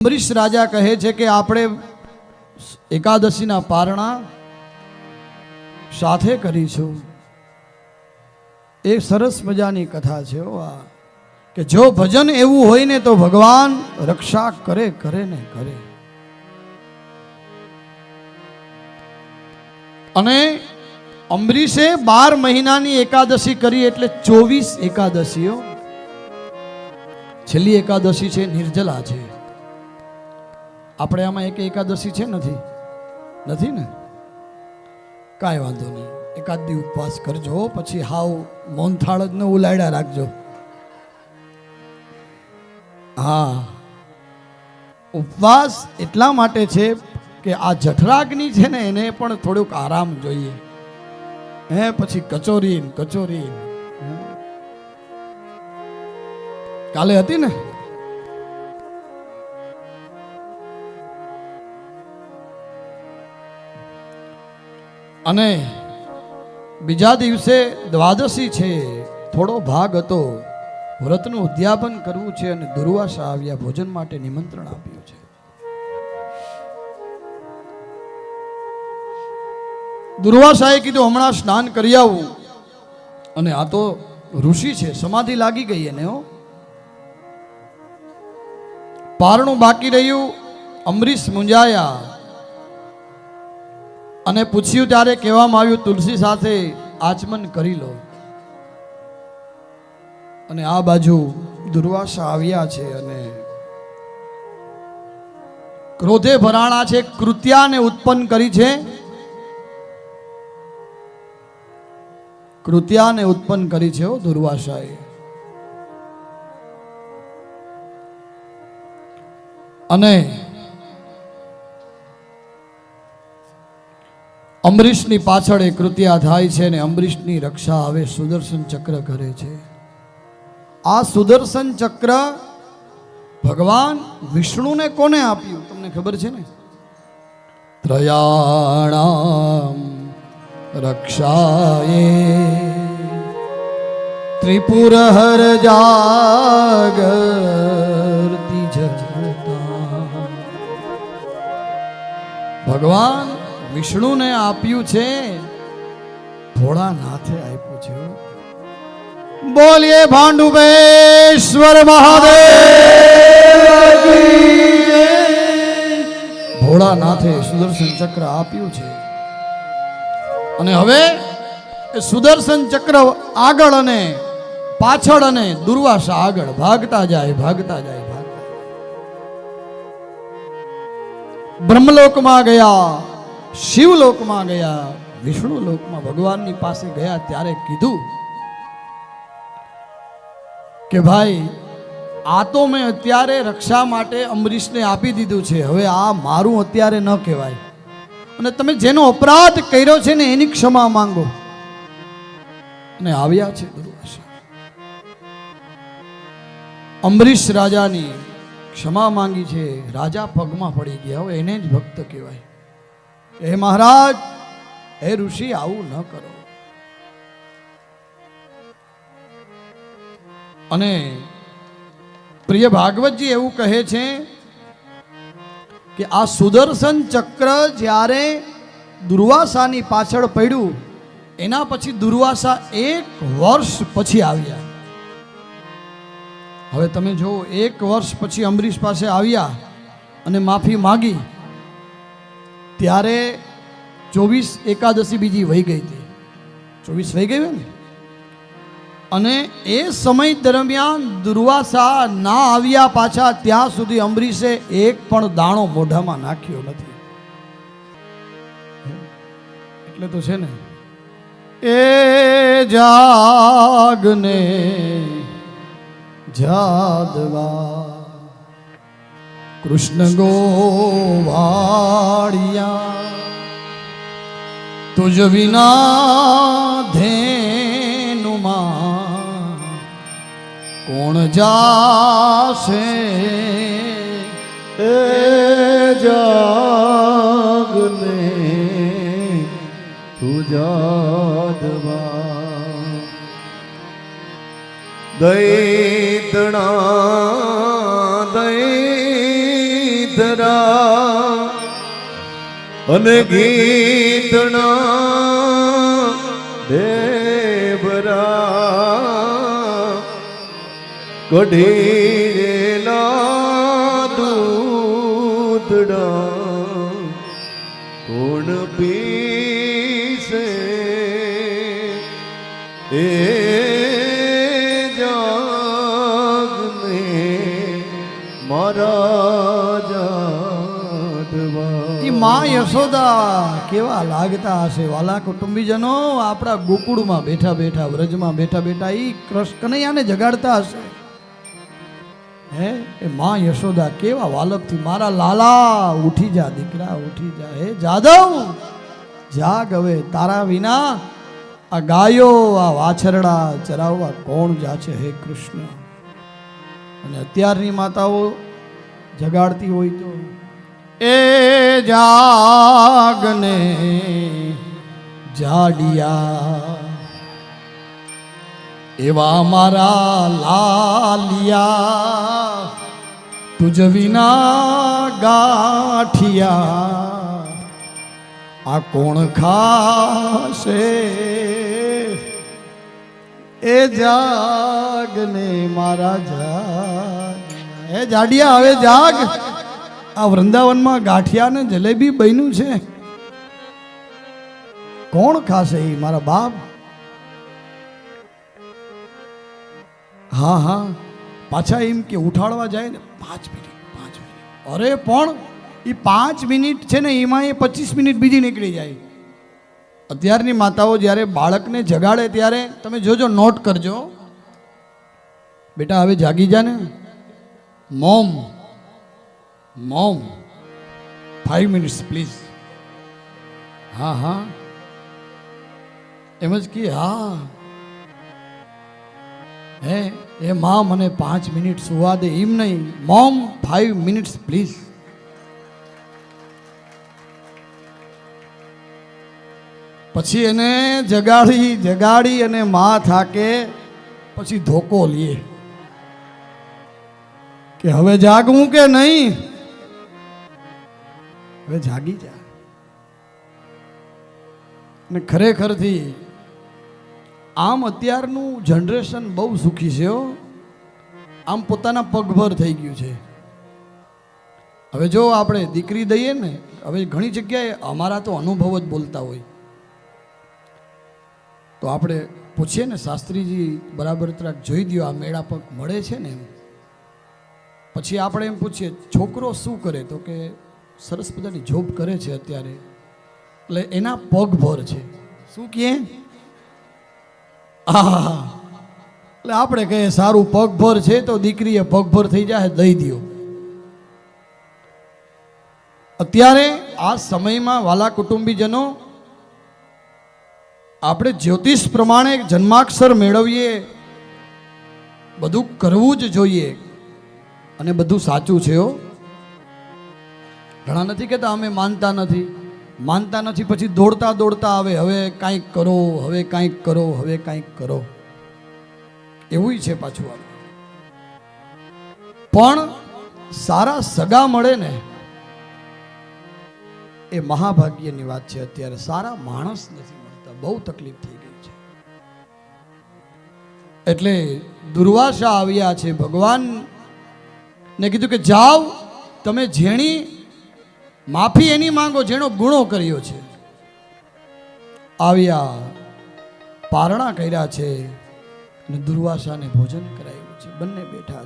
અંબરીશ રાજા કહે છે કે આપણે એકાદશીના પારણા સાથે કરીશું. એક સરસ મજાની કથા છે આ કે જો ભજન એવું હોય ને તો ભગવાન રક્ષા કરે કરે ને કરે. અને અંબરીશે 12 મહિનાની એકાદશી કરી એટલે 24 એકાદશીઓ. છેલ્લી એકાદશી છે નિર્જલા છે. આપણે આમાં એક એકાદશી છે નથી ને? કાંઈ વાંધો નહીં, એકાદ દી ઉપવાસ કરજો, પછી હાવ મોનથાળ જ ન ઉલાડ્યા રાખજો. હા, ઉપવાસ એટલા માટે છે કે આ જઠરાગ્નિ છે ને એને પણ થોડુંક આરામ જોઈએ. પછી કચોરી કાલે હતી ને, અને બીજા દિવસે દ્વાદશી છે. થોડો ભાગ હતો, વ્રતનું ઉદ્યાપન કરવું છે અને દુર્વાસા આવ્યા, ભોજન માટે નિમંત્રણ આપ્યું છે. દુર્વાસાએ કીધું હમણાં સ્નાન કરી આવું. અને આ તો ઋષિ છે, સમાધિ લાગી ગઈ એને. પારણું બાકી રહ્યું. અંબરીશ મુંજાયા અને પૂછ્યું ત્યારે કહેવામાં આવ્યું તુલસી સાથે આચમન કરી લો. અને આ બાજુ દુર્વાસા આવ્યા છે અને ક્રોધે ભરાણા છે. કૃત્યાને ઉત્પન્ન કરી છે. કૃત્યાને ઉત્પન્ન કરી છે દુર્વાસાએ. અને અંબરીશની પાછળ એ કૃત્યા થાય છે અને અંબરીશની રક્ષા હવે સુદર્શન ચક્ર કરે છે. આ સુદર્શન ચક્ર ભગવાન વિષ્ણુને કોને આપ્યું તમને ખબર છે ને? ત્રયાણામ રક્ષાએ ત્રિપુર હર જાગર્તિ જગતા. ભગવાન વિષ્ણુને આપ્યું છે, ભોળાનાથે આપ્યું છે. બોલીએ ભાંડુપેશ્વર મહાદેવ. ભોળાનાથે સુદર્શન ચક્ર આપ્યું છે. અને હવે સુદર્શન ચક્ર આગળ અને પાછળ અને દુર્વાસા આગળ ભાગતા જાય. બ્રહ્મલોકમાં ગયા, શિવલોકમાં ગયા, વિષ્ણુ લોકમાં ભગવાનની પાસે ગયા. ત્યારે કીધું કે ભાઈ આ તો મેં અત્યારે રક્ષા માટે અંબરીશને આપી દીધું છે, હવે આ મારું અત્યારે ન કહેવાય. અને તમે જેનો અપરાધ કર્યો છે ને એની ક્ષમા માંગો. અને આવ્યા છે દુર્વાસા. અંબરીશ રાજાની ક્ષમા માંગી છે. રાજા પગમાં પડી ગયા. હવે એને જ ભક્ત કહેવાય. હે મહારાજ, હે ઋષિ, આવું ન કરો. અને પ્રિય ભાગવતજી એવું કહે છે કે આ સુદર્શન ચક્ર જ્યારે દુર્વાસાની પાછળ પડ્યું એના પછી દુર્વાસા 1 વર્ષ પછી આવ્યા. હવે તમે જો 1 વર્ષ પછી અંબરીશ પાસે આવ્યા અને માફી માગી ત્યારે 24 એકાદશી બીજી વહી ગઈ હતી. 24 વહી ગઈ ને. અને એ સમય દરમિયાન દુર્વાસા ના આવ્યા પાછા ત્યાં સુધી અંબરીશે એક પણ દાણો મોઢામાં નાખ્યો નથી. એટલે તો છે ને, એ જાગને જાદવા કૃષ્ણ ગોવાળિયા તુજ વિના ધેનુમાં કોણ જાશે. એ જાગને તું જાદવા દૈતણા દૈ ધરા અને ગીતના દેવરા કઢેલા દૂધડા કોણ પીસે એ જાગને મારા જાદવા. એ માં યશોદા કેવા લાગતા હશે વાલા કુટુંબીજનો. આપણા ગોકુળમાં બેઠા બેઠા, વ્રજમાં બેઠા બેઠા એ કનૈયાને જગાડતા હશે. હે એ માં યશોદા કેવા વાલકથી, મારા લાલા ઉઠી જા દીકરા ઉઠી જા, હે જાદવ જાગ હવે, તારા વિના આ ગાયો આ વાછરડા ચરાવવા કોણ જાશે હે કૃષ્ણ. અને અત્યારની માતાઓ જગાડતી હોય તો એ જાગને જાડિયા એવા મારા લાલિયા તુજ વિના ગાંઠિયા આ કોણ ખાશે એ જાગને મારા જાગ. એ જાડિયા હવે જાગ. આ વૃંદાવનમાં ગાંઠિયા ને જલેબી બન્યું છે, કોણ ખાશે એ મારા બાપ. હા હા પાછા એમ કે ઉઠાડવા જાય ને 5 મિનિટ 5 મિનિટ, અરે પણ એ 5 મિનિટ છે ને એમાં એ 25 મિનિટ બીજી નીકળી જાય. અત્યારની માતાઓ જ્યારે બાળકને જગાડે ત્યારે તમે જોજો, નોટ કરજો, બેટા હવે જાગી જા ને, મોમ મોમ 5 મિનિટ્સ પ્લીઝ. હા હા એમ જ કે હા હે એ માં મને 5 મિનિટ સુવા દે, એમ નહીં, મોમ 5 મિનિટ્સ પ્લીઝ. પછી એને જગાડી જગાડી અને માં થાકે પછી ધોકો લે કે હવે જાગવું કે નહીં, હવે જાગી જા. અને ખરેખરથી આમ અત્યારનું જનરેશન બહુ સુખી છે હો. આમ પોતાના પગભર થઈ ગયું છે. હવે જો આપણે દીકરી દઈએ ને, હવે ઘણી જગ્યાએ અમારા તો અનુભવ જ બોલતા હોય, તો આપણે પૂછીએ ને શાસ્ત્રીજી બરાબર ત્રાક જોઈ દો આ મેળા પગ મળે છે ને એમ. પછી આપણે એમ પૂછીએ છોકરો શું કરે, તો કે સરસ બધાની જોબ કરે છે અત્યારે, એટલે એના પગભર છે. શું કહે? એટલે આપણે કહીએ સારું પગભર છે તો દીકરીએ પગભર થઈ જાય, દઈ દો. અત્યારે આ સમયમાં વાલા કુટુંબીજનો આપણે જ્યોતિષ પ્રમાણે જન્માક્ષર મેળવીએ, બધું કરવું જ જોઈએ અને બધું સાચું છે હો. ઘણા નથી કહેતા અમે માનતા નથી, માનતા નથી પછી દોડતા દોડતા આવે હવે કાંઈક કરો, હવે કાંઈક કરો, હવે કાંઈક કરો, એવું છે પાછું. પણ સારા સગા મળે ને એ મહાભાગ્યની વાત છે. અત્યારે સારા માણસ નથી મળતા, બહુ તકલીફ થઈ ગઈ છે. એટલે દુર્વાસા આવ્યા છે, ભગવાન ને કીધું કે જાઓ તમે જેણી માફી એની માંગો જેનો ગુનો કર્યો છે. આવ્યા, પારણા કર્યા છે અને દુર્વાસાને ભોજન કરાવ્યું છે. બંને બેઠા